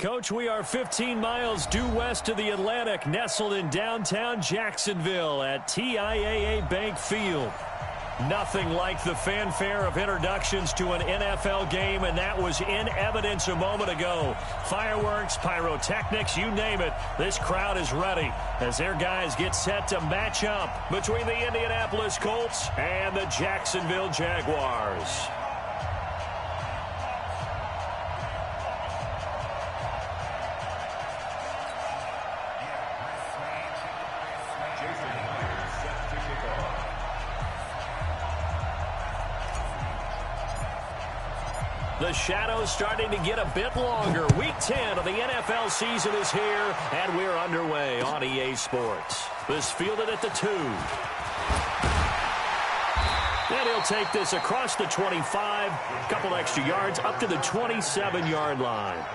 Coach, we are 15 miles due west of the Atlantic, nestled in downtown Jacksonville at TIAA Bank Field. Nothing like the fanfare of introductions to an NFL game, and that was in evidence a moment ago. Fireworks, pyrotechnics, you name it. This crowd is ready as their guys get set to match up between the Indianapolis Colts and the Jacksonville Jaguars. The shadow's starting to get a bit longer. Week 10 of the NFL season is here, and we're underway on EA Sports. This fielded at the 2. And he'll take this across the 25, a couple extra yards, up to the 27-yard line.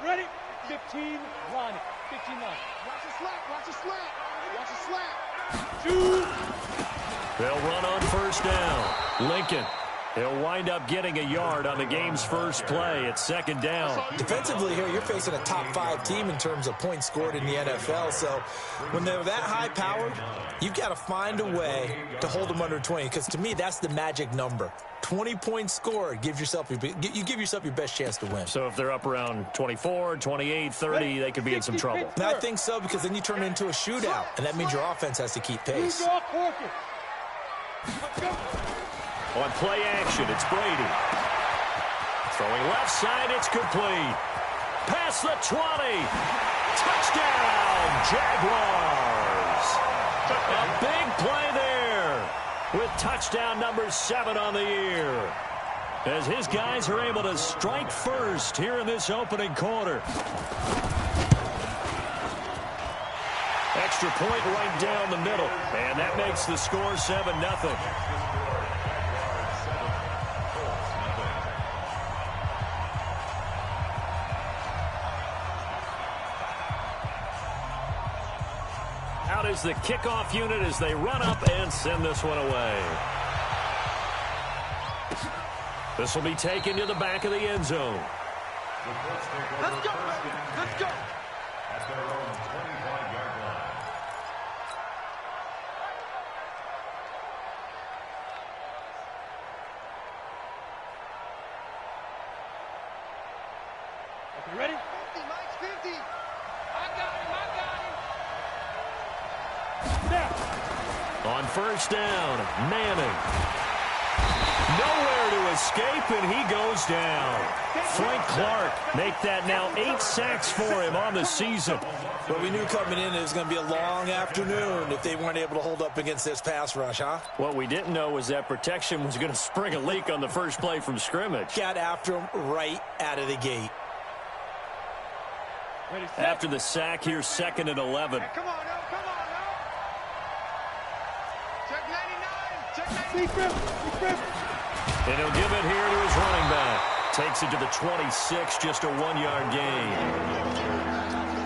Ready? 15, line it. 15 line. Watch the slap, watch the slap. Watch the slap. 2. They'll run on first down. Lincoln. He'll wind up getting a yard on the game's first play. It's second down. Defensively here, you're facing a top 5 team in terms of points scored in the NFL. So when they're that high powered, you've got to find a way to hold them under 20. Because to me, that's the magic number. 20 points scored gives yourself you give yourself your best chance to win. So if they're up around 24, 28, 30, they could be in some trouble. And I think so, because then you turn it into a shootout, and that means your offense has to keep pace. On play action, it's Brady. Throwing left side, it's complete. Past the 20. Touchdown, Jaguars. A big play there with touchdown number 7 on the year, as his guys are able to strike first here in this opening quarter. Extra point right down the middle, and that makes the score 7-0. Out is the kickoff unit as they run up and send this one away. This will be taken to the back of the end zone. Let's go, baby. Let's go. At their own 25-yard line. Okay, ready? 50, Mike's 50. I got him, I got him. On first down, Manning. Nowhere to escape, and he goes down. Frank Clark make that now 8 sacks for him on the season. But we knew coming in it was going to be a long afternoon if they weren't able to hold up against this pass rush, huh? What we didn't know was that protection was going to spring a leak on the first play from scrimmage. Got after him right out of the gate. Ready, set. After the sack, here's 2nd and 11. Hey, come on now, come on now. Check 99, check 99. Big Griff. And he'll give it here to his running back. Takes it to the 26, just a 1-yard gain.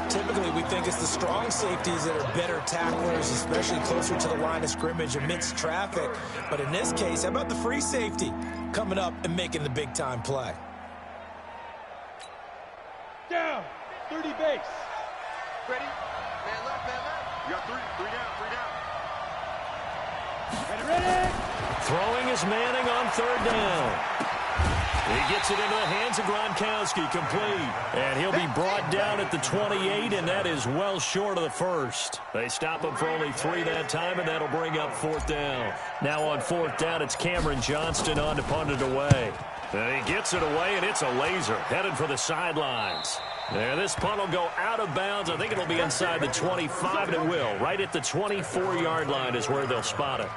Typically, we think it's the strong safeties that are better tacklers, especially closer to the line of scrimmage amidst traffic. But in this case, how about the free safety coming up and making the big-time play? Down. 30 base. Ready? Man left, man left. You got 3 down. Ready. Throwing is Manning on 3rd down. He gets it into the hands of Gronkowski, complete. And he'll be brought down at the 28, and that is well short of the first. They stop him for only 3 that time, and that'll bring up 4th down. Now on 4th down, it's Cameron Johnston on to punt it away. And he gets it away, and it's a laser, headed for the sidelines. And this punt will go out of bounds. I think it'll be inside the 25, and it will. Right at the 24-yard line is where they'll spot it.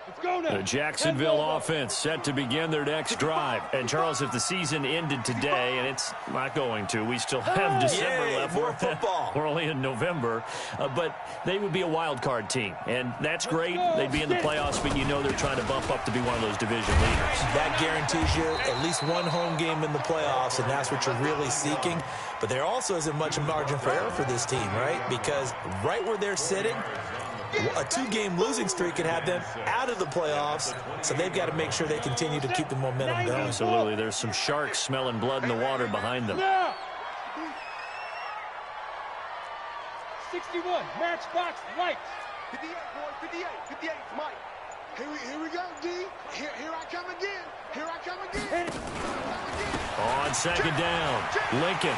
Let's go The Jacksonville offense set to begin their next drive. And, Charles, if the season ended today, and it's not going to, we still have December left. More football. We're only in November. But they would be a wild card team. And that's great. They'd be in the playoffs, but you know they're trying to bump up to be one of those division leaders. That guarantees you at least one home game in the playoffs, and that's what you're really seeking. But there also isn't much margin for error for this team, right? Because right where they're sitting, a two-game losing streak could have them out of the playoffs, so they've got to make sure they continue to keep the momentum going. Absolutely. There's some sharks smelling blood in the water behind them. 61, matchbox lights. 58, boy, 58, 58, Mike. Here we go, D. Here I come again. Here I come again. On second down, Lincoln.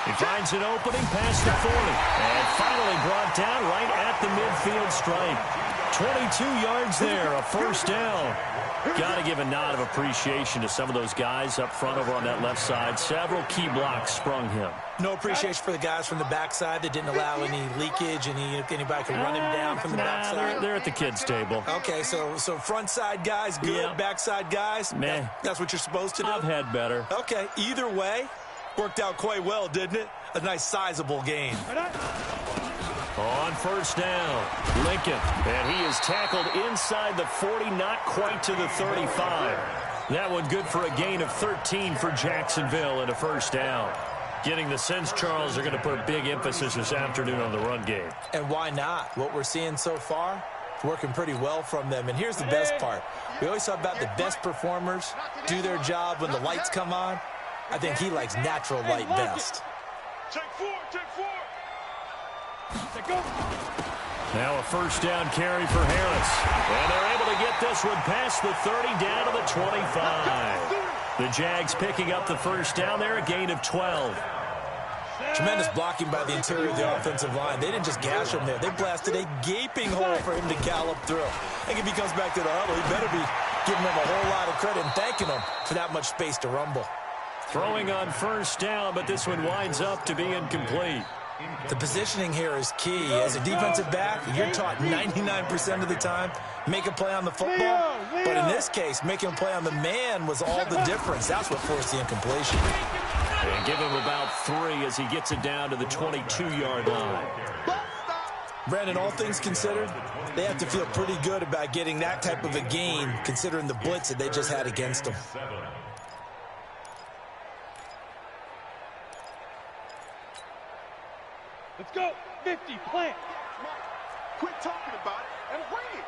He finds an opening past the 40. And finally brought down right at the midfield stripe. 22 yards there, a first down. Got to give a nod of appreciation to some of those guys up front over on that left side. Several key blocks sprung him. No appreciation for the guys from the backside that didn't allow any leakage, anybody could run him down from the backside. They're at the kids' table. Okay, so front side guys good, Yeah. backside guys, Meh. that's what you're supposed to do? I've had better. Okay, either way, worked out quite well, didn't it? A nice sizable gain. On first down, Lincoln. And he is tackled inside the 40, not quite to the 35. That one good for a gain of 13 for Jacksonville and a first down. Getting the sense, Charles, they're going to put a big emphasis this afternoon on the run game. And why not? What we're seeing so far, it's working pretty well from them. And here's the best part. We always talk about the best performers do their job when the lights come on. I think he likes natural light best. Take four. Now a first down carry for Harris. And they're able to get this one past the 30 down to the 25. The Jags picking up the first down there, a gain of 12. Tremendous blocking by the interior of the offensive line. They didn't just gash him there. They blasted a gaping hole for him to gallop through. I think if he comes back to the huddle, he better be giving him a whole lot of credit and thanking him for that much space to rumble. Throwing on first down, but this one winds up to be incomplete. The positioning here is key. As a defensive back, you're taught 99% of the time, make a play on the football. But in this case, making a play on the man was all the difference. That's what forced the incompletion. And give him about 3 as he gets it down to the 22-yard line. Brandon, all things considered, they have to feel pretty good about getting that type of a gain, considering the blitz that they just had against them. Let's go. 50, plant. Quit talking about it and bring it.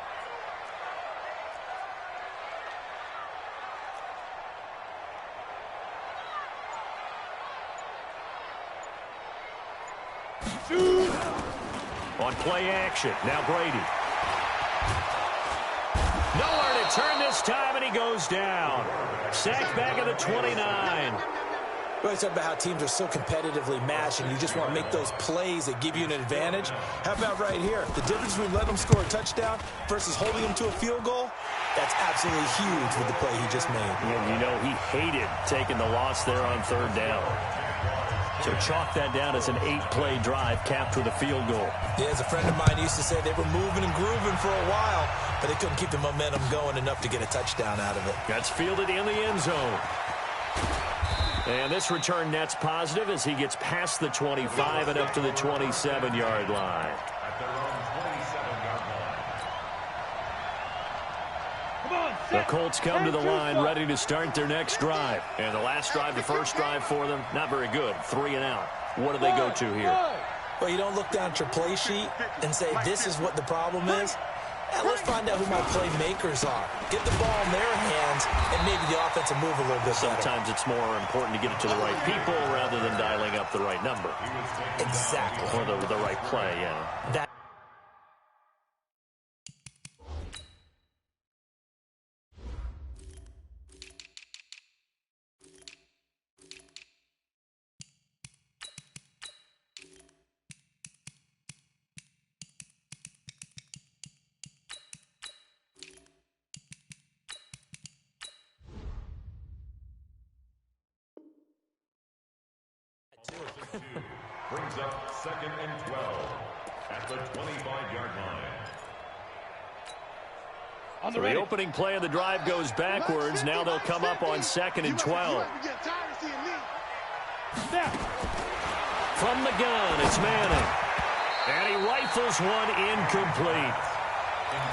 On play action, now Brady. Nowhere to turn this time, and he goes down. Sacked back at the 29. We always talk about how teams are so competitively matched, and you just want to make those plays that give you an advantage. How about right here? The difference between letting them score a touchdown versus holding them to a field goal, that's absolutely huge with the play he just made. And you know he hated taking the loss there on third down. So chalk that down as an 8-play drive capped with a field goal. Yeah, as a friend of mine used to say, they were moving and grooving for a while, but they couldn't keep the momentum going enough to get a touchdown out of it. That's fielded in the end zone. And this return net's positive as he gets past the 25 and up to the 27-yard line. At their own 27-yard line. Come on, The set. Colts come to the And line two, ready to start their next drive. And the last drive, the first drive for them, not very good. 3 and out. What do they go to here? Well, you don't look down at your play sheet and say, this is what the problem is. And let's find out who my playmakers are. Get the ball in their hands, and maybe the offense will move a little bit better. Sometimes it's more important to get it to the right people rather than dialing up the right number. Exactly. Or the right play, yeah. That Brings up 2nd and 12 at the 25-yard line. So the opening play of the drive goes backwards. Now they'll come up on 2nd and 12. From the gun, it's Manning. And he rifles one incomplete.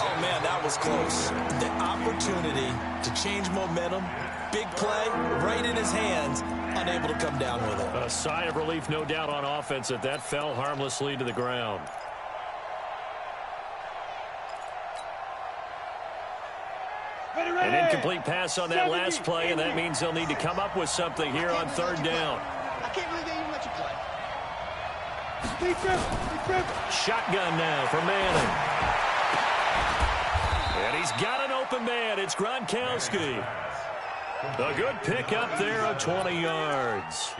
Oh, man, that was close. The opportunity to change momentum, big play, right in his hands, unable to come down with it. A sigh of relief, no doubt, on offense that fell harmlessly to the ground. An incomplete pass on that last play, and that means they'll need to come up with something here on 3rd down. I can't believe they even let you play. Shotgun now for Manning. And he's got an open man. It's Gronkowski. A good pickup there of 20 yards.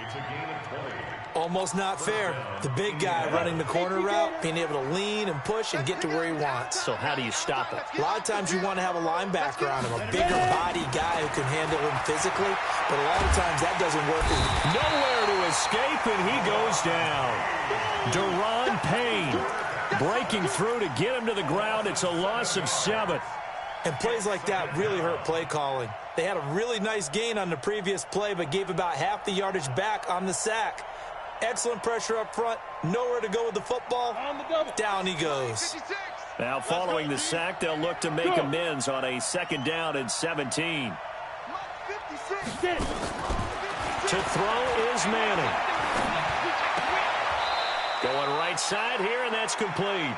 Almost not fair. The big guy running the corner route, being able to lean and push and get to where he wants. So how do you stop it? A lot of times you want to have a linebacker on him, a bigger body guy who can handle him physically, but a lot of times that doesn't work. Nowhere to escape, and he goes down. Deron Payne breaking through to get him to the ground. It's a loss of 7. And plays like that really hurt play calling. They had a really nice gain on the previous play, but gave about half the yardage back on the sack. Excellent pressure up front. Nowhere to go with the football. Down he goes. Now following the sack, they'll look to make amends on a 2nd down and 17. To throw is Manning. Going right side here, and that's complete.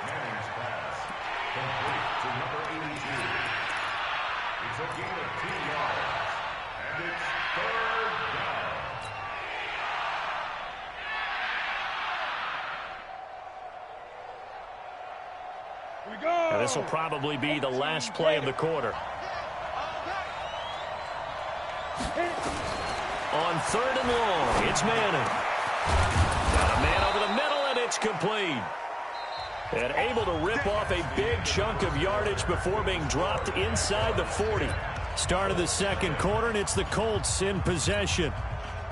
It's a gain of 2 yards. And it's 3rd down. Here we go. And this will probably be the last play of the quarter. On 3rd and long, it's Manning. Got a man over the middle, and it's complete. And able to rip off a big chunk of yardage before being dropped inside the 40. Start of the 2nd quarter, and it's the Colts in possession,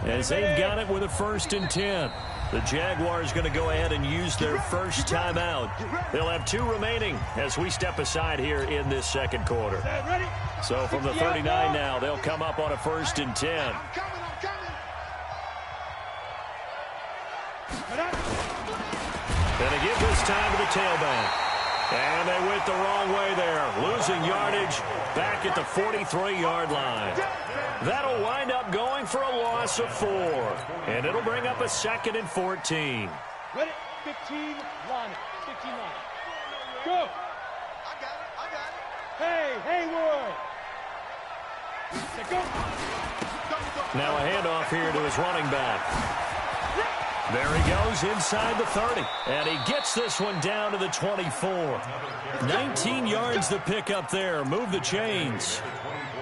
as they've got it with a 1st and 10. The Jaguars going to go ahead and use their first timeout. They'll have 2 remaining as we step aside here in this 2nd quarter. So from the 39 now, they'll come up on a 1st and 10. And they give this time to the tailback. And they went the wrong way there, losing yardage back at the 43-yard line. That'll wind up going for a loss of 4. And it'll bring up a 2nd and 14. Ready? 15, line it. 15 line. Go. I got it. Hey, Haywood. Let's go. Now a handoff here to his running back. There he goes inside the 30. And he gets this one down to the 24. 19 yards the pick up there. Move the chains.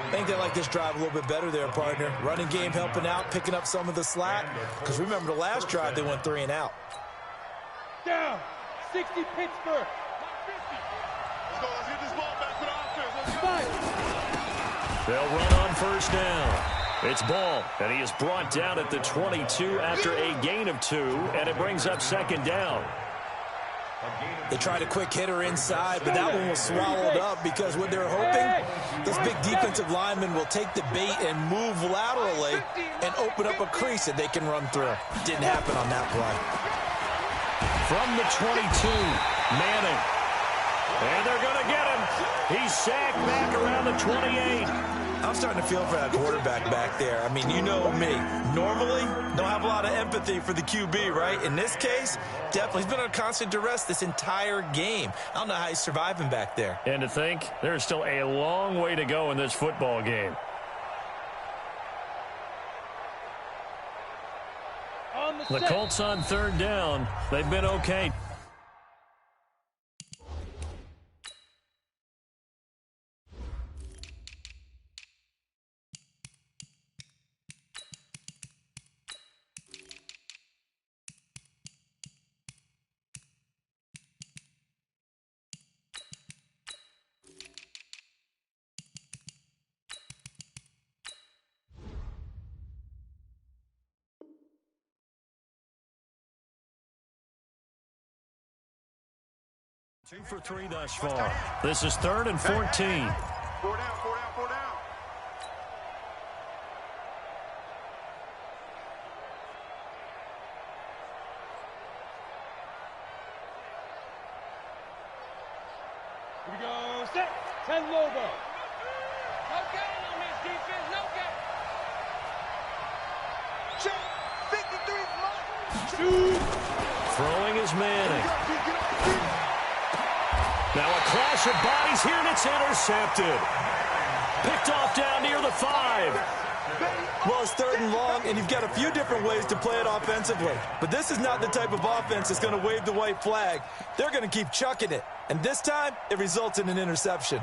I think they like this drive a little bit better there, partner. Running game helping out, picking up some of the slack. Because remember, the last drive, they went 3 and out. Down. 60 Pittsburgh. Let's go. Let's get this ball back for the offense. Let's go. They'll run on 1st down. It's Ball, and he is brought down at the 22 after a gain of 2, and it brings up 2nd down. They tried a quick hitter inside, but that one was swallowed up because what they're hoping, this big defensive lineman will take the bait and move laterally and open up a crease that they can run through. Didn't happen on that play. From the 22, Manning. And they're going to get him. He's sacked back around the 28. I'm starting to feel for that quarterback back there. I mean, you know me. Normally, don't have a lot of empathy for the QB, right? In this case, definitely. He's been under constant duress this entire game. I don't know how he's surviving back there. And to think, there's still a long way to go in this football game. The Colts on 3rd down. They've been okay. Two for 3 thus far. This is 3rd and 14. Four down, four down, four down. Here we go, set. 10 logo. No gain on this defense, no gain. Check. 53 is mine. Shoot. Throwing is Manning. Now a clash of bodies here, and it's intercepted. Picked off down near the 5. Well, it's 3rd and long, and you've got a few different ways to play it offensively. But this is not the type of offense that's going to wave the white flag. They're going to keep chucking it. And this time, it results in an interception.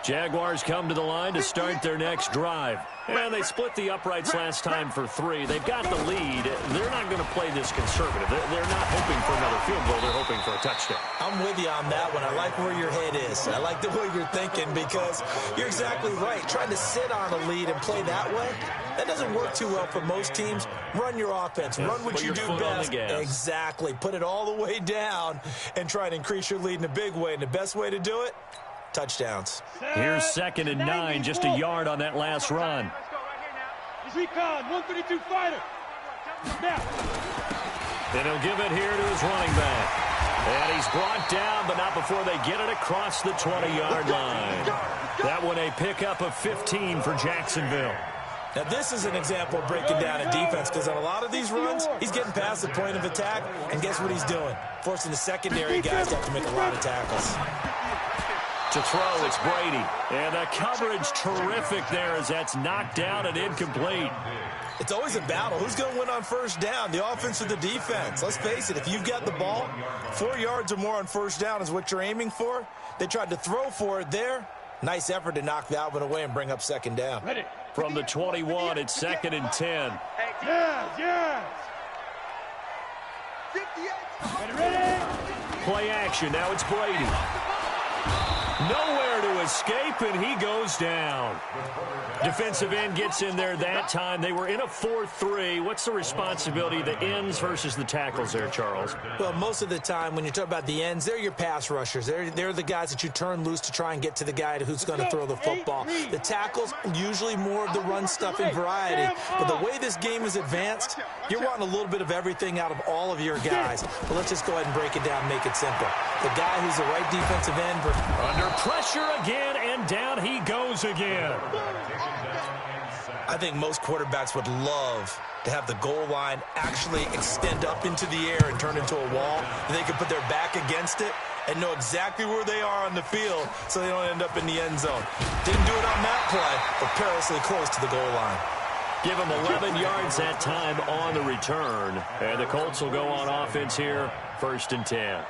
Jaguars come to the line to start their next drive. And they split the uprights last time for 3. They've got the lead. They're not going to play this conservative. They're not hoping for another field goal. They're hoping for a touchdown. I'm with you on that one. I like where your head is. I like the way you're thinking because you're exactly right. Trying to sit on a lead and play that way, that doesn't work too well for most teams. Run your offense. Run what you do best. Exactly. Put it all the way down and try to increase your lead in a big way. And the best way to do it, touchdowns. Here's 2nd and 9, just a yard on that last run. It's recon, 132 fighter. Now. And he'll give it here to his running back. And he's brought down, but not before they get it across the 20-yard line. That one a pickup of 15 for Jacksonville. Now, this is an example of breaking down a defense because on a lot of these runs, he's getting past the point of attack, and guess what he's doing? Forcing the secondary guys to have to make a lot of tackles. To throw, it's Brady. And the coverage terrific there as that's knocked down and incomplete. It's always a battle. Who's going to win on first down, the offense or the defense? Let's face it, if you've got the ball, 4 yards or more on first down is what you're aiming for. They tried to throw for it there. Nice effort to knock that one away and bring up 2nd down. Ready. From the 21, it's 2nd and 10. Yes. 58. Ready. Play action, now it's Brady. Nowhere to escape, and he goes down. Defensive end gets in there that time. They were in a 4-3. What's the responsibility of the ends versus the tackles there, Charles? Well, most of the time when you talk about the ends, they're your pass rushers. They're the guys that you turn loose to try and get to the guy who's going to throw the football. The tackles, usually more of the run-stuffing variety. But the way this game is advanced, you're wanting a little bit of everything out of all of your guys. But let's just go ahead and break it down and make it simple. The guy who's the right defensive end. Under pressure again, and down he goes again. I think most quarterbacks would love to have the goal line actually extend up into the air and turn into a wall, and they can put their back against it and know exactly where they are on the field so they don't end up in the end zone. Didn't do it on that play, but perilously close to the goal line. Give him 11 yards that time on the return. And the Colts will go on offense here, 1st and 10.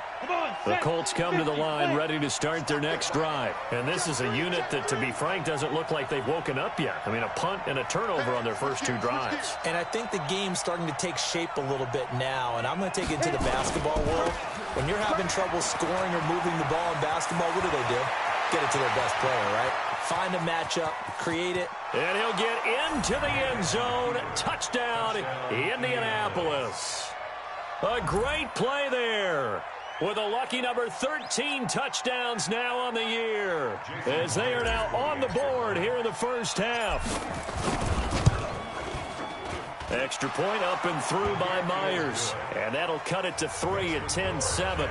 The Colts come to the line ready to start their next drive. And this is a unit that, to be frank, doesn't look like they've woken up yet. I mean, a punt and a turnover on their first 2 drives. And I think the game's starting to take shape a little bit now. And I'm going to take it to the basketball world. When you're having trouble scoring or moving the ball in basketball, what do? Get it to their best player, right? Find a matchup, create it. And he'll get into the end zone. Touchdown, Indianapolis. A great play there. With a lucky number 13 touchdowns now on the year. As they are now on the board here in the first half. Extra point up and through by Myers. And that'll cut it to 3 at 10-7.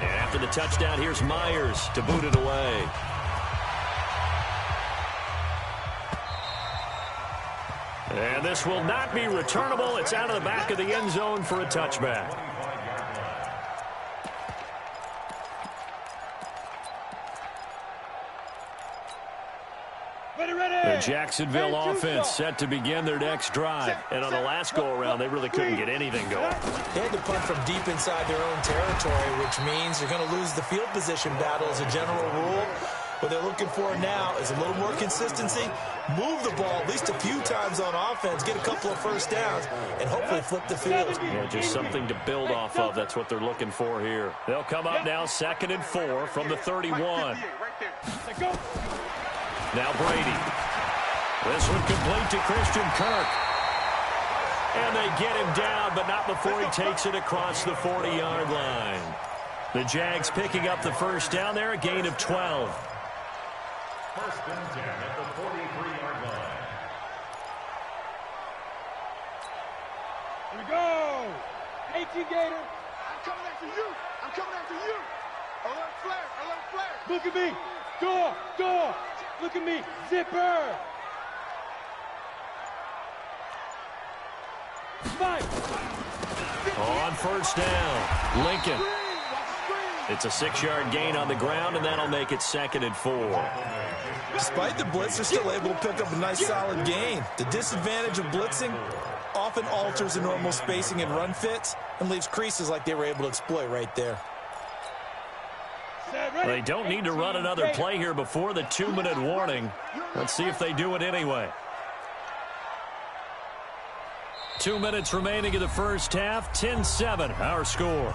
And after the touchdown, here's Myers to boot it away. And this will not be returnable. It's out of the back of the end zone for a touchback. The Jacksonville offense set to begin their next drive. And on the last go-around, they really couldn't get anything going. They had to punt from deep inside their own territory, which means you're going to lose the field position battle as a general rule. What they're looking for now is a little more consistency, move the ball at least a few times on offense, get a couple of first downs, and hopefully flip the field. Yeah, just something to build off of. That's what they're looking for here. They'll come up now 2nd and 4 from the 31. Now Brady. This one complete to Christian Kirk. And they get him down, but not before he takes it across the 40-yard line. The Jags picking up the first down there, a gain of 12. First and 10 at the 43-yard line. Here we go. 18 Gator. I'm coming after you. I'm coming after you. Alert flare. Alert flare. Look at me. Door. Door. Look at me. Zipper. 5. On first down, Lincoln. It's a 6-yard gain on the ground, and that'll make it 2nd and 4. Despite the blitz, they're still able to pick up a nice solid gain. The disadvantage of blitzing often alters the normal spacing and run fits and leaves creases like they were able to exploit right there. They don't need to run another play here before the 2-minute warning. Let's see if they do it anyway. 2 minutes remaining in the first half, 10-7, our score.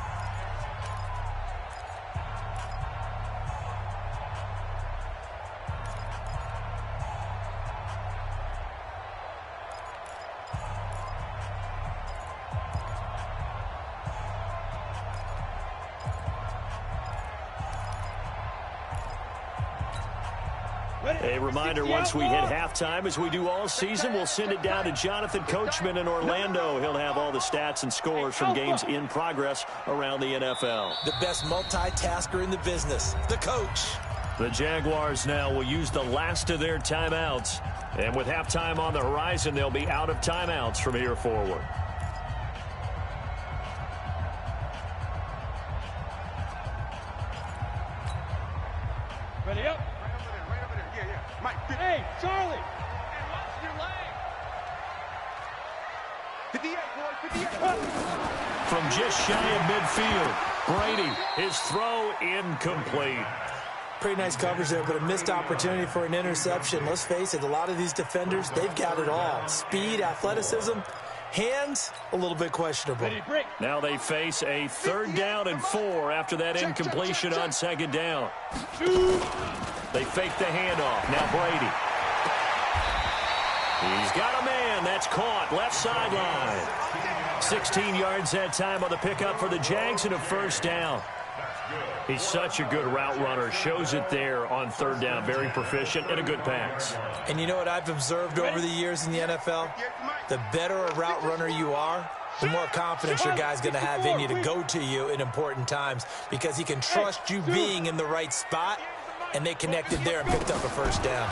A reminder, once we hit halftime, as we do all season, we'll send it down to Jonathan Coachman in Orlando. He'll have all the stats and scores from games in progress around the NFL. The best multitasker in the business, the coach. The Jaguars now will use the last of their timeouts. And with halftime on the horizon, they'll be out of timeouts from here forward. Ready up. Hey, Charlie! And watch your leg. 58, boys, 58. From just shy of midfield, Brady, his throw incomplete. Pretty nice coverage there, but a missed opportunity for an interception. Let's face it, a lot of these defenders, they've got it all. Speed, athleticism, hands, a little bit questionable. Now they face a 3rd down and 4 after that incompletion on 2nd down. They fake the handoff. Now Brady. He's got a man. That's caught. Left sideline. 16 yards that time on the pickup for the Jags and a 1st down. He's such a good route runner. Shows it there on 3rd down. Very proficient and a good pass. And you know what I've observed over the years in the NFL? The better a route runner you are, the more confidence your guy's going to have in you to go to you in important times because he can trust you being in the right spot, and they connected there and picked up a 1st down.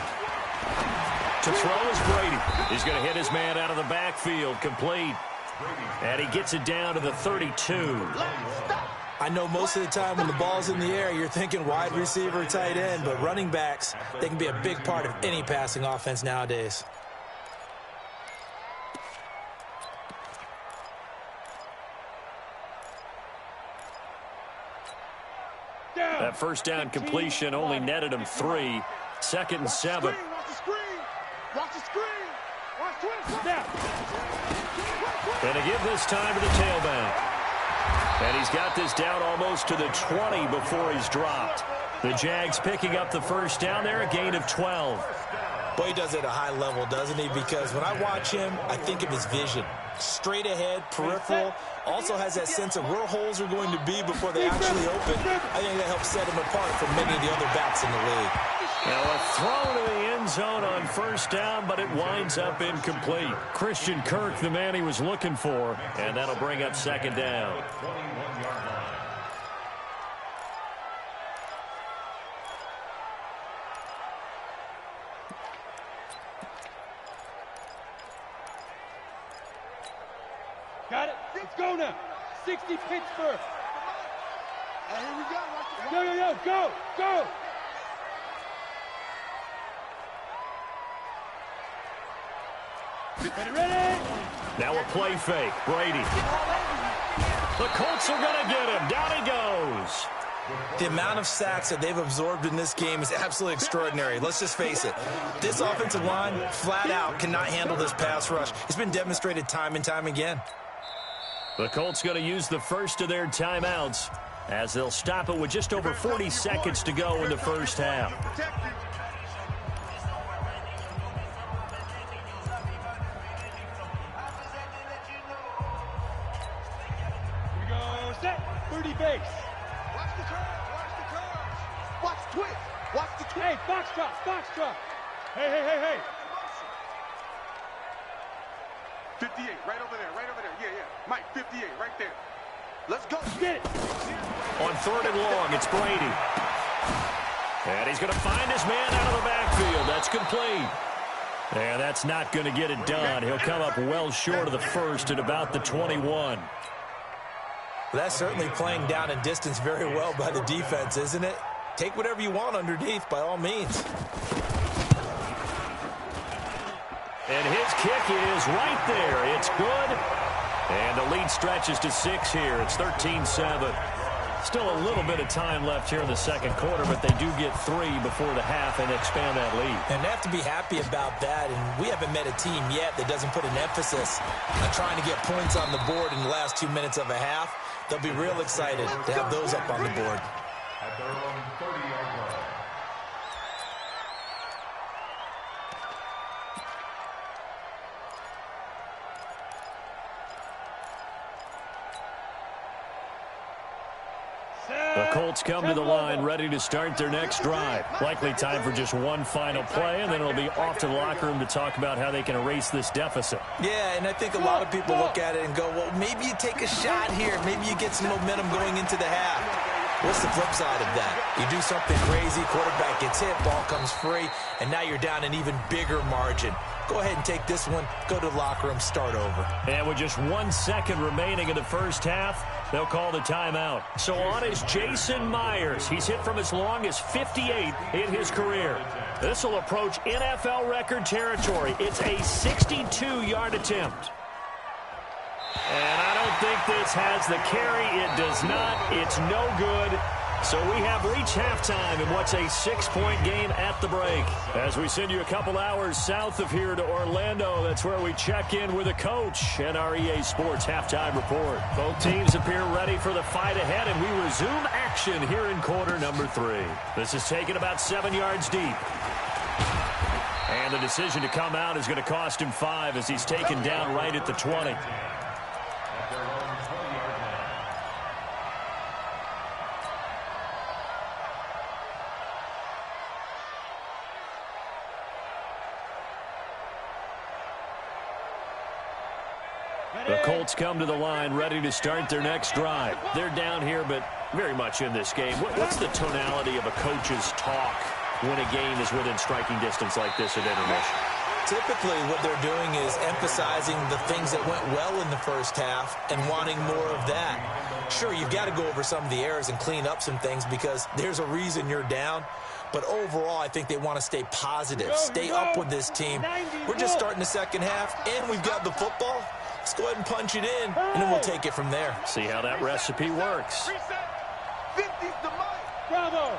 To throw is Brady. He's going to hit his man out of the backfield, complete. And he gets it down to the 32. I know most of the time when the ball's in the air, you're thinking wide receiver, tight end, but running backs, they can be a big part of any passing offense nowadays. That 1st down completion only netted him 3. 2nd and 7. Watch the screen. Watch the screen. Watch 20. And a give this time to the tailback. And he's got this down almost to the 20 before he's dropped. The Jags picking up the 1st down there, a gain of 12. Boy, he does it at a high level, doesn't he? Because when I watch him, I think of his vision. Straight ahead, peripheral, also has that sense of where holes are going to be before they actually open. I think that helps set him apart from many of the other backs in the league. Now a throw to the end zone on 1st down, but it winds up incomplete. Christian Kirk, the man he was looking for, and that'll bring up 2nd down. Got it. Let's go now. 60 Pittsburgh. And here we go. Yo, go, go. Ready? Now a play fake. Brady. The Colts are going to get him. Down he goes. The amount of sacks that they've absorbed in this game is absolutely extraordinary. Let's just face it. This offensive line, flat out, cannot handle this pass rush. It's been demonstrated time and time again. The Colts going to use the first of their timeouts as they'll stop it with just over 40 seconds to go in the first half. Here we go, set. 30 base. Watch twist. Watch the twist. Hey, box drop. Hey. 58, right over there. Yeah. Mike, 58, right there. Let's go. Get it. On 3rd and long, it's Brady. And he's going to find his man out of the backfield. That's complete. And that's not going to get it done. He'll come up well short of the first at about the 21. That's certainly playing down in distance very well by the defense, isn't it? Take whatever you want underneath, by all means. And his kick is right there. It's good. And the lead stretches to 6 here. It's 13-7. Still a little bit of time left here in the second quarter, but they do get 3 before the half and expand that lead. And they have to be happy about that. And we haven't met a team yet that doesn't put an emphasis on trying to get points on the board in the last 2 minutes of a half. They'll be real excited to have those up on the board. At their own 30-yard line. The Colts come to the line ready to start their next drive. Likely time for just one final play, and then it'll be off to the locker room to talk about how they can erase this deficit. Yeah, and I think a lot of people look at it and go, well, maybe you take a shot here. Maybe you get some momentum going into the half. What's the flip side of that? You do something crazy, quarterback gets hit, ball comes free, and now you're down an even bigger margin. Go ahead and take this one, go to the locker room, start over. And with just 1 second remaining in the first half, they'll call the timeout. So on is Jason Myers. He's hit from as long as 58 in his career. This will approach NFL record territory. It's a 62-yard attempt. And I don't think this has the carry. It does not. It's no good. So we have reached halftime in what's a 6-point game at the break. As we send you a couple hours south of here to Orlando, that's where we check in with the coach and our EA Sports halftime report. Both teams appear ready for the fight ahead, and we resume action here in quarter number 3. This is taken about 7 yards deep. And the decision to come out is going to cost him 5 as he's taken down right at the 20. The Colts come to the line ready to start their next drive. They're down here, but very much in this game. What's the tonality of a coach's talk when a game is within striking distance like this at intermission? Typically, what they're doing is emphasizing the things that went well in the first half and wanting more of that. Sure, you've got to go over some of the errors and clean up some things because there's a reason you're down. But overall, I think they want to stay positive, stay up with this team. We're just starting the second half, and we've got the football. Let's go ahead and punch it in, and then we'll take it from there. See how that recipe works. 50's the mic. Bravo.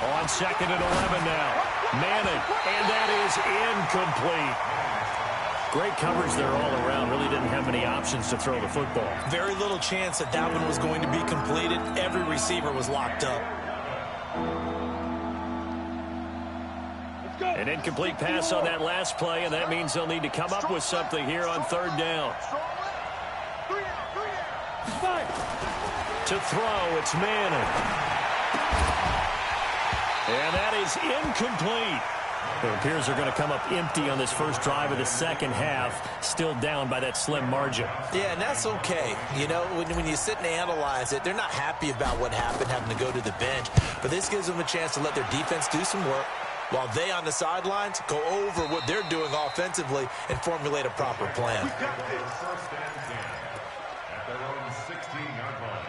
On 2nd and 11 now. Manning, and that is incomplete. Great coverage there all around. Really didn't have many options to throw the football. Very little chance that that one was going to be completed. Every receiver was locked up. An incomplete pass on that last play, and that means they'll need to come up with something here on 3rd down. To throw, it's Manning. And that is incomplete. It appears they're going to come up empty on this first drive of the second half, still down by that slim margin. Yeah, and that's okay. You know, when you sit and analyze it, they're not happy about what happened, having to go to the bench. But this gives them a chance to let their defense do some work, while they on the sidelines go over what they're doing offensively and formulate a proper plan. We got this. First and 10 at their own 16-yard line.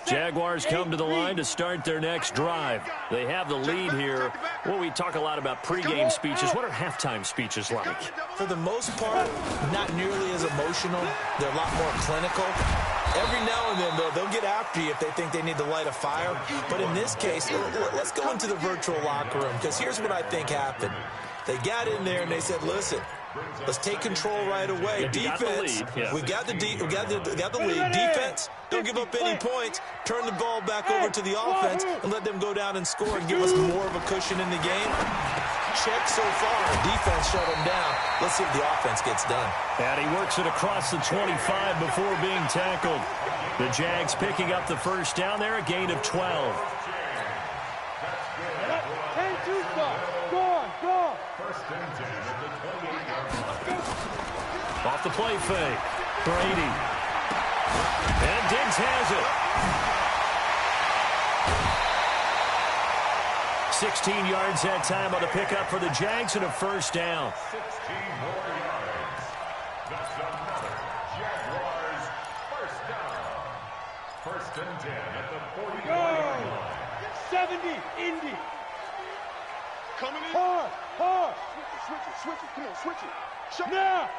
Jaguars come to the line to start their next drive. They have the lead here. Well, we talk a lot about pregame speeches. What are halftime speeches like? For the most part, not nearly as emotional. They're a lot more clinical. Every now and then, though, they'll get after you if they think they need to light a fire. But in this case, let's go into the virtual locker room, because here's what I think happened. They got in there and they said, listen, let's take control right away. Defense, we got the lead. Defense, don't give up any points. Turn the ball back over to the offense and let them go down and score and give us more of a cushion in the game. check so far. Defense shut him down. Let's see if the offense gets done. And he works it across the 25 before being tackled. The Jags picking up the first down there, a gain of 12. Off the play fake. Brady. And Diggs has it. 16 yards that time on the pickup for the Jags and a first down. 16 more yards. That's another Jaguars first down. First and 10 at the 40-yard line. 70, Indy. Coming in. Hard, hard. Switch it, switch it. Come on, switch it. Show Now.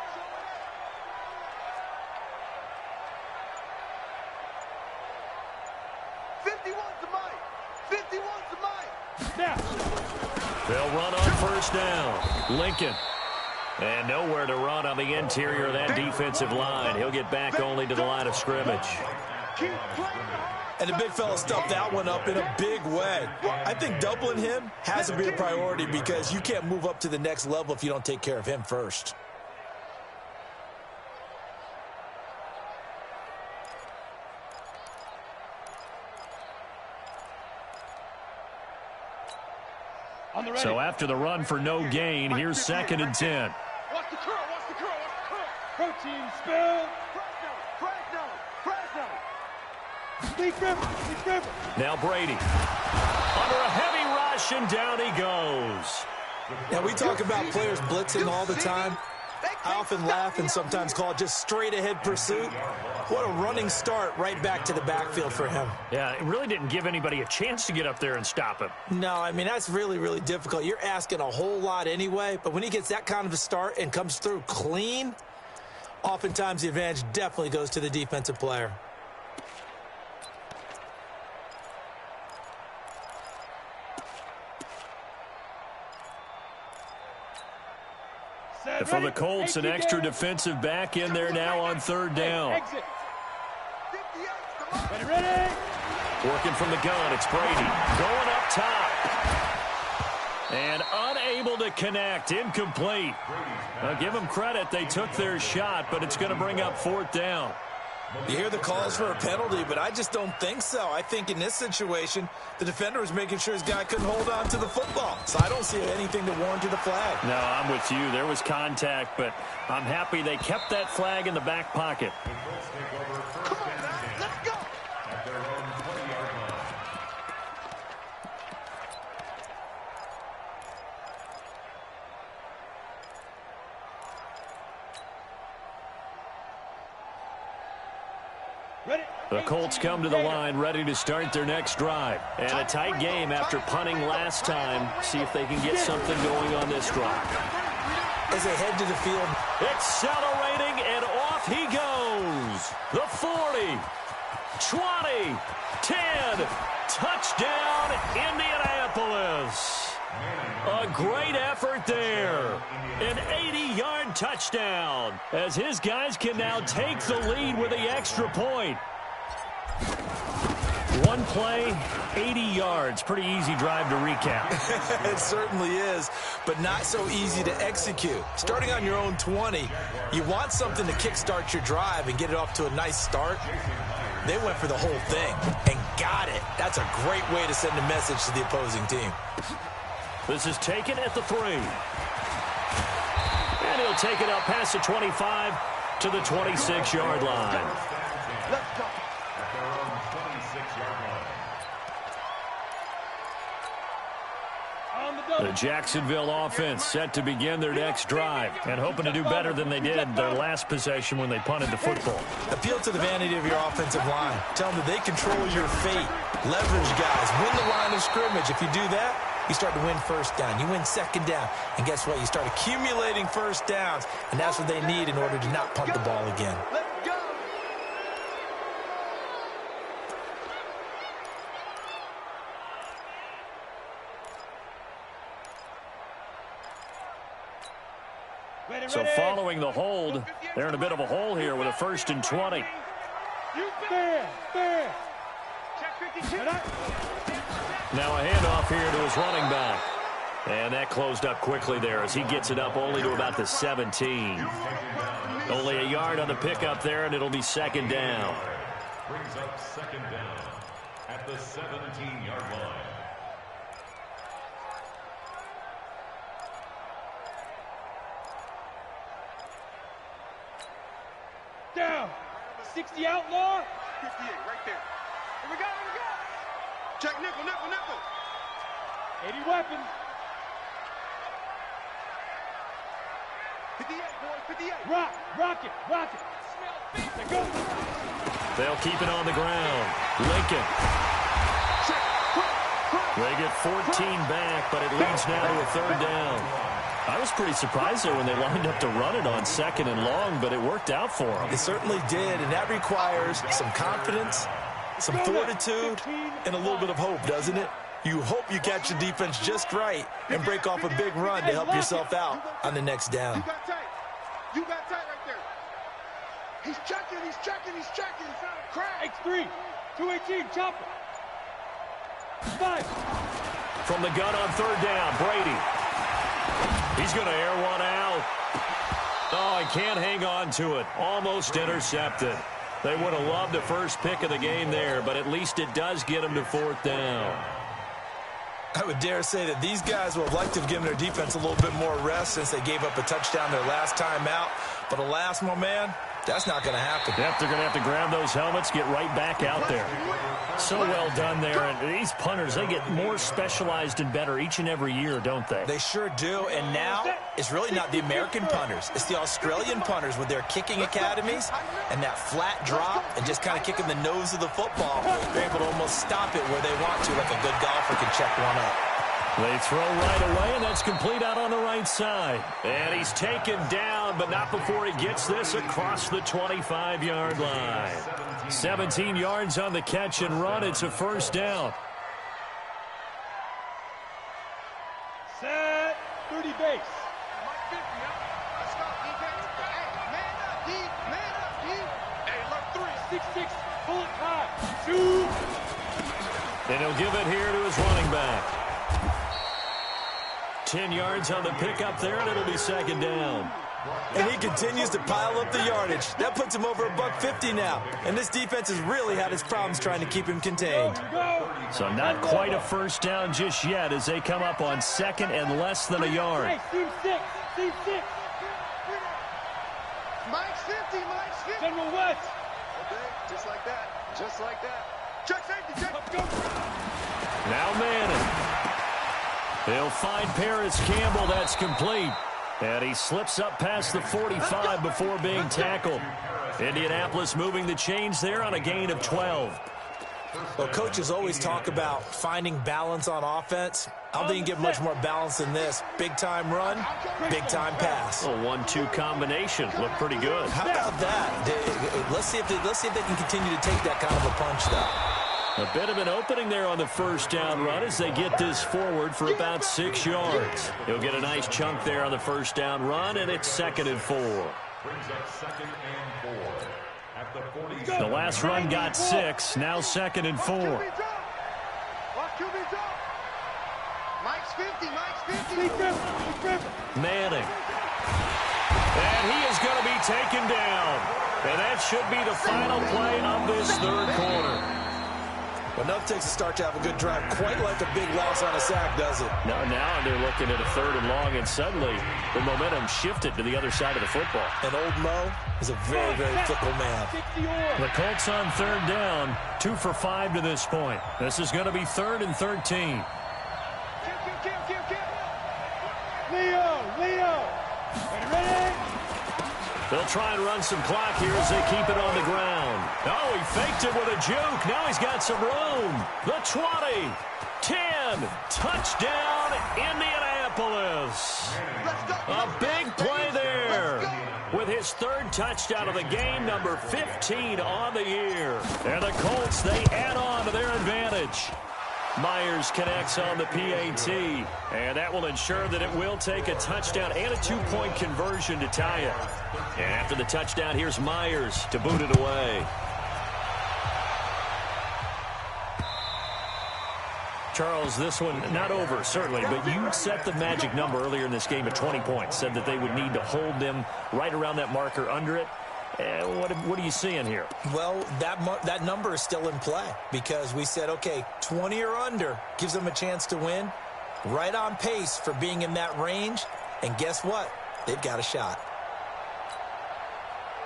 51's the mic. 51's the mic. Now. They'll run on first down. Lincoln. And nowhere to run on the interior of that defensive line. He'll get back only to the line of scrimmage. Keep playing. And the big fella stuffed that one up in a big way. I think doubling him has to be a priority because you can't move up to the next level if you don't take care of him first. So after the run for no gain, here's 2nd and 10. Watch the curl, watch the curl, watch the curl. Protein spill. Now Brady. Under a heavy rush, and down he goes. Now, we talk about players blitzing all the time. I often laugh and sometimes call it just straight-ahead pursuit. What a running start right back to the backfield for him. Yeah, it really didn't give anybody a chance to get up there and stop him. No, I mean, that's really, really difficult. You're asking a whole lot anyway, but when he gets that kind of a start and comes through clean, oftentimes the advantage definitely goes to the defensive player. For the Colts, an extra defensive back in there now on 3rd down. Ready. Working from the gun, it's Brady. Going up top. And unable to connect. Incomplete. Now, give them credit. They took their shot, but it's going to bring up 4th down. You hear the calls for a penalty, but I just don't think so. I think in this situation, the defender was making sure his guy couldn't hold on to the football. So I don't see anything to warrant the flag. No, I'm with you. There was contact, but I'm happy they kept that flag in the back pocket. Come on, man. Let's go. At their own 20-yard line. The Colts come to the line ready to start their next drive. And a tight game after punting last time. See if they can get something going on this drive. As they head to the field. Accelerating, and off he goes. The 40, 20, 10. Touchdown, Indianapolis. A great effort there. An 80-yard touchdown as his guys can now take the lead with the extra point. One play, 80 yards. Pretty easy drive to recap. It certainly is, but not so easy to execute. Starting on your own 20, you want something to kickstart your drive and get it off to a nice start. They went for the whole thing and got it. That's a great way to send a message to the opposing team. This is taken at the 3. And he'll take it up past the 25 to the 26-yard line. Let's go. At their own 26-yard line. The Jacksonville offense set to begin their next drive and hoping to do better than they did their last possession when they punted the football. Appeal to the vanity of your offensive line. Tell them that they control your fate. Leverage guys. Win the line of scrimmage. If you do that, you start to win first down. You win second down. And guess what? You start accumulating first downs. And that's what they need in order to not punt the ball again. Let's go. So following the hold, they're in a bit of a hole here with a 1st and 20. Now a handoff here to his running back. And that closed up quickly there as he gets it up only to about the 17. Only a yard on the pickup there, and it'll be second down. Brings up second down at the 17-yard line. Down. 60 outlaw. 58, right there. Here we go, here we go. Check nickel, nickel, nickel. 80 weapons. 58, boys, 58. Rock it. Now go. They'll keep it on the ground. Lincoln. Check, quick. They get 14 back, but it leads now to a third down. I was pretty surprised there when they lined up to run it on second and long, but it worked out for them. It certainly did, and that requires some confidence, some fortitude, and a little bit of hope, doesn't it? You hope you catch the defense just right and break off a big run to help yourself out on the next down. You got tight. You got tight right there. He's checking. Crack. X3. 218. Chopper. 5. From the gun on third down, Brady. He's going to air one out. Oh, he can't hang on to it. Almost intercepted. They would have loved the first pick of the game there, but at least it does get them to fourth down. I would dare say that these guys would have liked to have given their defense a little bit more rest since they gave up a touchdown their last time out. But alas, my man, that's not going to happen. Yep, they're going to have to grab those helmets, get right back out there. So well done there. And these punters, they get more specialized and better each and every year, don't they? They sure do. And now it's really not the American punters. It's the Australian punters with their kicking academies and that flat drop and just kind of kicking the nose of the football. They're able to almost stop it where they want to, like a good golfer can check one up. They throw right away, and that's complete out on the right side. And he's taken down, but not before he gets this across the 25-yard line. 17 yards on the catch and run. It's a first down. Set. 30 base. Let's go, defense. Hey, man up, D. Man up, D. Hey, look, 3. 6-6. Pull it high. 2. And he'll give it here to his running back. 10 yards on the pickup there, and it'll be second down. And he continues to pile up the yardage. That puts him over $150 now. And this defense has really had its problems trying to keep him contained. So not quite a first down just yet as they come up on second and less than a yard. Hey, team 6. Team 6. Mike's 50. Mike's 50. General West. Okay, just like that. Just like that. Check safety. Check. Let's go. Now Manning. They'll find Paris Campbell. That's complete. And he slips up past the 45 before being tackled. Indianapolis moving the chains there on a gain of 12. Well, coaches always talk about finding balance on offense. I don't think you get much more balance than this. Big-time run, big-time pass. A 1-2 combination. Looked pretty good. How about that? Let's see if they can continue to take that kind of a punch, though. A bit of an opening there on the first down run as they get this forward for about 6 yards. He'll get a nice chunk there on the first down run, and it's 2nd and 4. Brings up 2nd and 4 at the 40. The last run got 6, now 2nd and 4. Watch QB drop. Mike's 50. Mike's 50. Manning. And he is going to be taken down. And that should be the final play of this third quarter. Enough takes a start to have a good drive, quite like a big loss on a sack, does it? Now they're looking at a 3rd and long, and suddenly the momentum shifted to the other side of the football. And old Mo is a very, very fickle man. The Colts on 3rd down, 2 for 5 to this point. This is going to be 3rd and 13. Leo. Ready? They'll try and run some clock here as they keep it on the ground. Oh, he faked it with a juke. Now he's got some room. The 20, 10, touchdown, Indianapolis. A big play there with his 3rd touchdown of the game, number 15 on the year. And the Colts, they add on to their advantage. Myers connects on the PAT, and that will ensure that it will take a touchdown and a 2-point conversion to tie it. And after the touchdown, here's Myers to boot it away. Charles, this one not over, certainly, but you set the magic number earlier in this game at 20 points, said that they would need to hold them right around that marker under it. What are you seeing here? Well, that number is still in play because we said, okay, 20 or under gives them a chance to win. Right on pace for being in that range. And guess what? They've got a shot.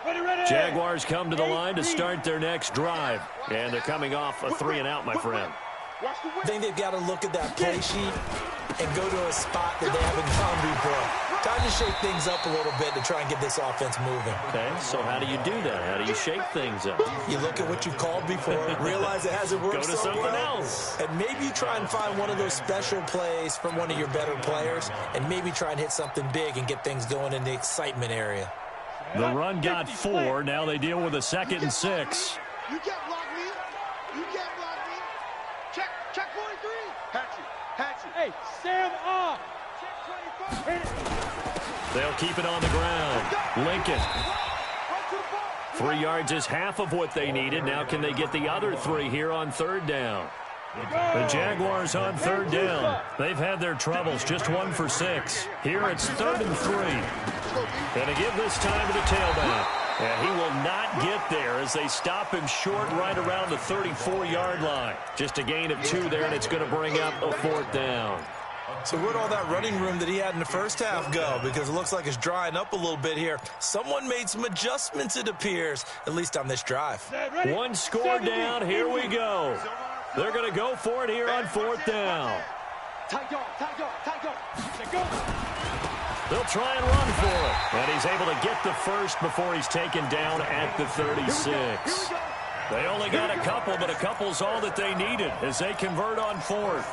Ready. Jaguars come to the line to start their next drive. And they're coming off a 3-and-out, my friend. I think they've got to look at that play sheet and go to a spot that they haven't gone before. Time to shake things up a little bit to try and get this offense moving. Okay, so how do you do that? How do you shake things up? You look at what you've called before, realize it hasn't worked Go to so something well, else. and maybe you try and find one of those special plays from one of your better players, and maybe try and hit something big and get things going in the excitement area. The run got 4. Now they deal with a 2nd and 6. You can't block me. You can't block me. Check 43. Hatchet. Hey, Sam off. Check 25. They'll keep it on the ground. Lincoln. Right to the ball. 3 yards is half of what they needed. Now can they get the other 3 here on 3rd down? The Jaguars on 3rd down. They've had their troubles, just 1 for 6. Here it's 3rd and 3. And to give this time to the tailback. And he will not get there as they stop him short right around the 34-yard line. Just a gain of 2 there, and it's going to bring up a 4th down. So where'd all that running room that he had in the first half go? Because it looks like it's drying up a little bit here. Someone made some adjustments, it appears, at least on this drive. 1 score down. Here we go. They're going to go for it here on 4th down. Tight guard. Let go. They'll try and run for it. And he's able to get the first before he's taken down at the 36. They only got a couple, but a couple's all that they needed as they convert on 4th.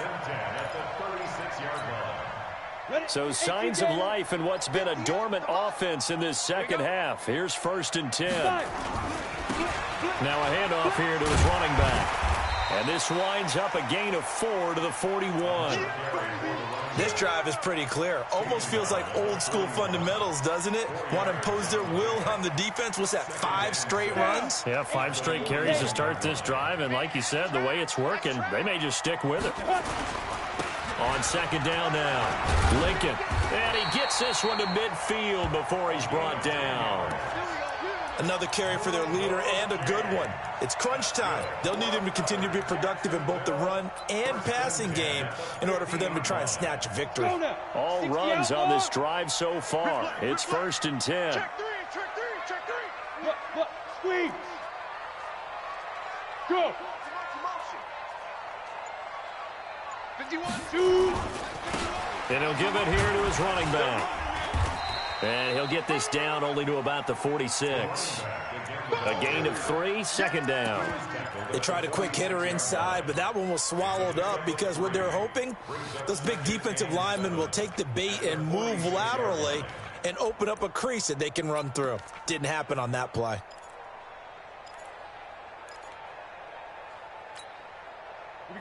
So signs of life in what's been a dormant offense in this second half. Here's 1st and 10. Now a handoff here to his running back. And this winds up a gain of 4 to the 41. This drive is pretty clear. Almost feels like old school fundamentals, doesn't it? Want to impose their will on the defense. What's that, 5 straight runs? Yeah, 5 straight carries to start this drive. And like you said, the way it's working, they may just stick with it. On 2nd down now, Lincoln. And he gets this one to midfield before he's brought down. Another carry for their leader and a good one. It's crunch time. They'll need him to continue to be productive in both the run and passing game in order for them to try and snatch a victory. All runs on this drive so far. It's 1st and 10. Check three. Look, squeeze. Go. 51. 2. And he'll give it here to his running back. And he'll get this down only to about the 46. A gain of 3, 2nd down. They tried a quick hitter inside, but that one was swallowed up because what they're hoping, those big defensive linemen will take the bait and move laterally and open up a crease that they can run through. Didn't happen on that play.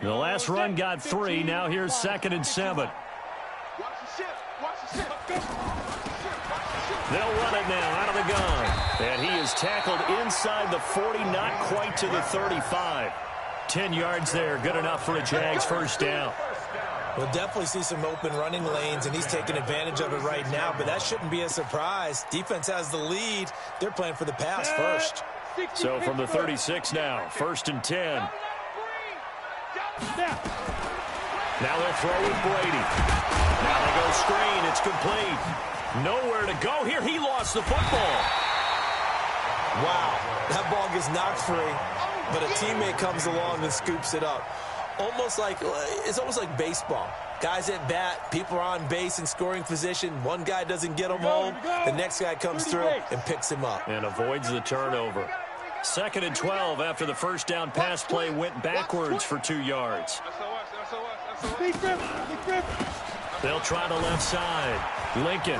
The last run got 3. Now here's 2nd and 7. Watch the ship. They'll run it now out of the gun. And he is tackled inside the 40, not quite to the 35. 10 yards there, good enough for a Jags 1st down. We'll definitely see some open running lanes, and he's taking advantage of it right now, but that shouldn't be a surprise. Defense has the lead. They're playing for the pass first. So from the 36 now, 1st and 10. Now they'll throw with Brady. Now they go screen. It's complete. Nowhere to go here. He lost the football. Wow, that ball gets knocked free, but a teammate comes along and scoops it up. It's almost like baseball. Guys at bat, people are on base in scoring position. One guy doesn't get him home. The next guy comes through and picks him up. And avoids the turnover. 2nd and 12 after the 1st down pass play went backwards for 2 yards. Big grip. They'll try the left side. Lincoln.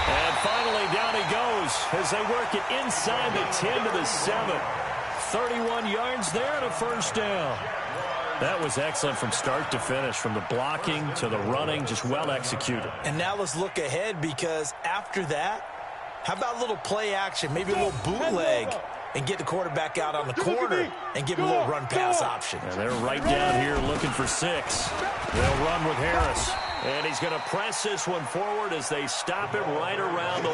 And finally down he goes as they work it inside the 10 to the 7. 31 yards there and a 1st down. That was excellent from start to finish, from the blocking to the running, just well executed. And now let's look ahead, because after that, how about a little play action, maybe a little bootleg and get the quarterback out on the corner and give him a little run-pass option. And they're right down here looking for 6. They'll run with Harris. And he's going to press this one forward as they stop him right around the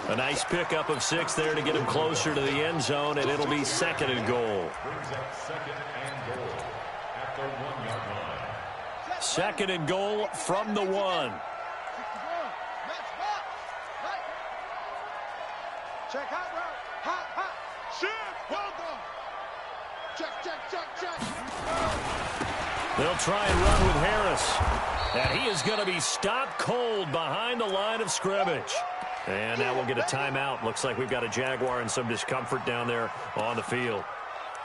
1. A nice pickup of 6 there to get him closer to the end zone, and it'll be 2nd and goal. 2nd and goal from the 1. Check hot route. Hot. Shift. Well done. Check. They'll try and run with Harris. And he is going to be stopped cold behind the line of scrimmage. And now we'll get a timeout. Looks like we've got a Jaguar in some discomfort down there on the field.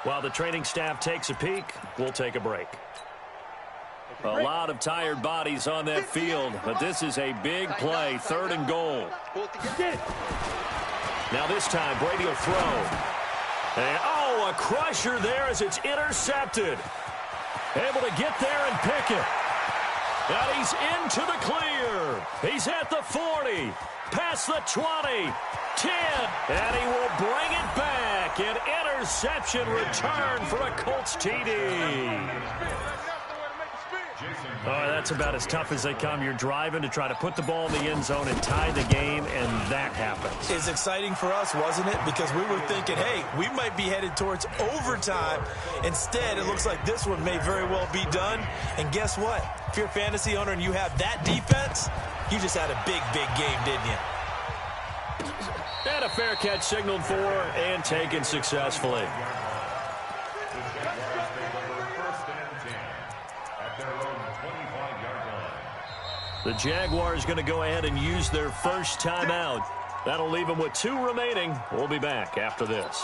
While the training staff takes a peek, we'll take a break. A lot of tired bodies on that field, but this is a big play, 3rd and goal. Now this time, Brady will throw. And, a crusher there as it's intercepted. Able to get there and pick it. And he's into the clear. He's at the 40, past the 20, 10, and he will bring it back. An interception return for a Colts TD. That's about as tough as they come. You're driving to try to put the ball in the end zone and tie the game, and that happens. It's exciting for us, wasn't it? Because we were thinking, hey, we might be headed towards overtime. Instead, it looks like this one may very well be done. And guess what? If you're a fantasy owner and you have that defense, you just had a big game, didn't you? And a fair catch signaled for and taken successfully. The Jaguars going to go ahead and use their first timeout. That'll leave them with 2 remaining. We'll be back after this.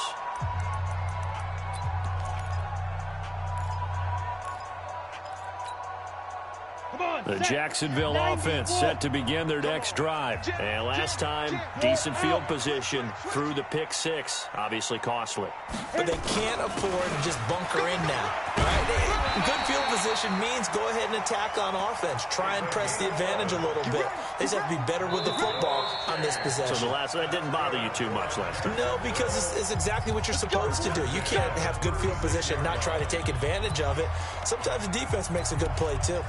The Jacksonville offense set to begin their next drive. And last time, decent field position through the pick 6. Obviously costly. But they can't afford to just bunker in now. Right? Good field position means go ahead and attack on offense. Try and press the advantage a little bit. They just have to be better with the football on this possession. So that didn't bother you too much last time? No, because it's exactly what you're supposed to do. You can't have good field position and not try to take advantage of it. Sometimes the defense makes a good play too.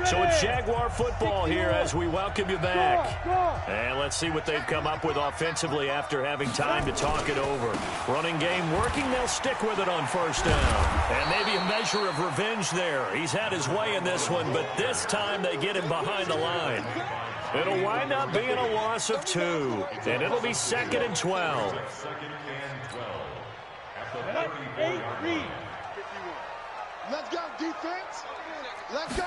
So it's Jaguar football here as we welcome you back. And let's see what they've come up with offensively after having time to talk it over. Running game working, they'll stick with it on first down. And maybe a measure of revenge there. He's had his way in this one, but this time they get him behind the line. It'll wind up being a loss of 2. And it'll be 2nd and 12. Let's go, defense. Let's go.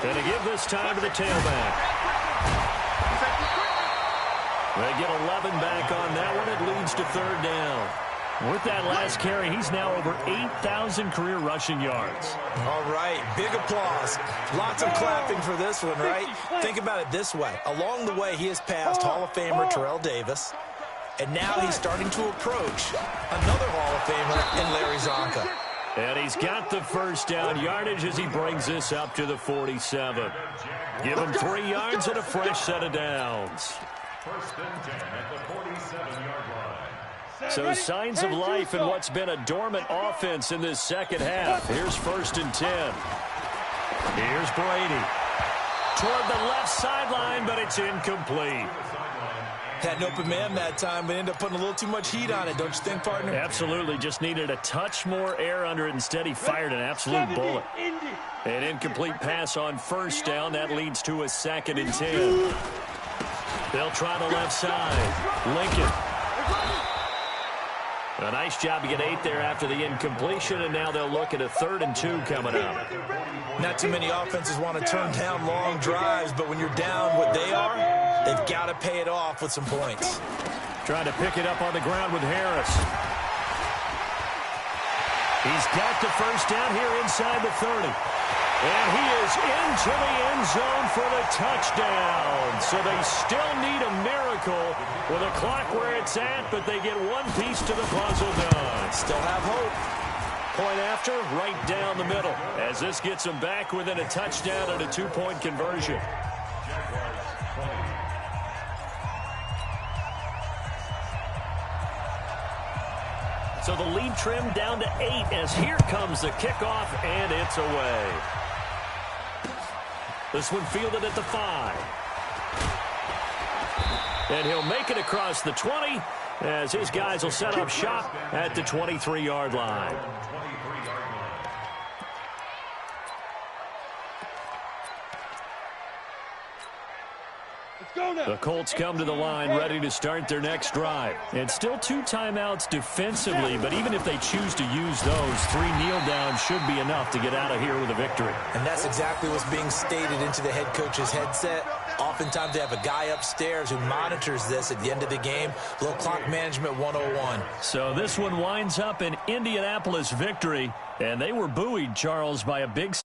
And to give this time to the tailback. They get 11 back on that one. It leads to 3rd down. With that last carry, he's now over 8,000 career rushing yards. All right, big applause. Lots of clapping for this one, right? Think about it this way. Along the way, he has passed Hall of Famer Terrell Davis, and now he's starting to approach another Hall of Famer in Larry Zonka. And he's got the first down yardage as he brings this up to the 47. Give him 3 yards and a fresh set of downs. 1st and 10 at the 47-yard line. So signs of life in what's been a dormant offense in this second half. Here's 1st and 10. Here's Brady. Toward the left sideline, but it's incomplete. Had an open man that time, but ended up putting a little too much heat on it, don't you think, partner? Absolutely. Just needed a touch more air under it. Instead, he fired an absolute bullet. An incomplete pass on first down. That leads to a 2nd and 10. They'll try the left side. Lincoln. A nice job to get 8 there after the incompletion, and now they'll look at a 3rd and 2 coming up. Not too many offenses want to turn down long drives, but when you're down what they are, they've got to pay it off with some points. Trying to pick it up on the ground with Harris. He's got the first down here inside the 30. And he is into the end zone for the touchdown. So they still need a miracle with a clock where it's at, but they get one piece to the puzzle done. Still have hope. Point after, right down the middle, as this gets them back within a touchdown and a 2-point conversion. So the lead trimmed down to 8 as here comes the kickoff, and it's away. This one fielded at the 5. And he'll make it across the 20 as his guys will set up shop at the 23-yard line. The Colts come to the line ready to start their next drive. And still 2 timeouts defensively, but even if they choose to use those, 3 kneel downs should be enough to get out of here with a victory. And that's exactly what's being stated into the head coach's headset. Oftentimes they have a guy upstairs who monitors this at the end of the game. Little clock management 101. So this one winds up an Indianapolis victory, and they were buoyed, Charles, by a big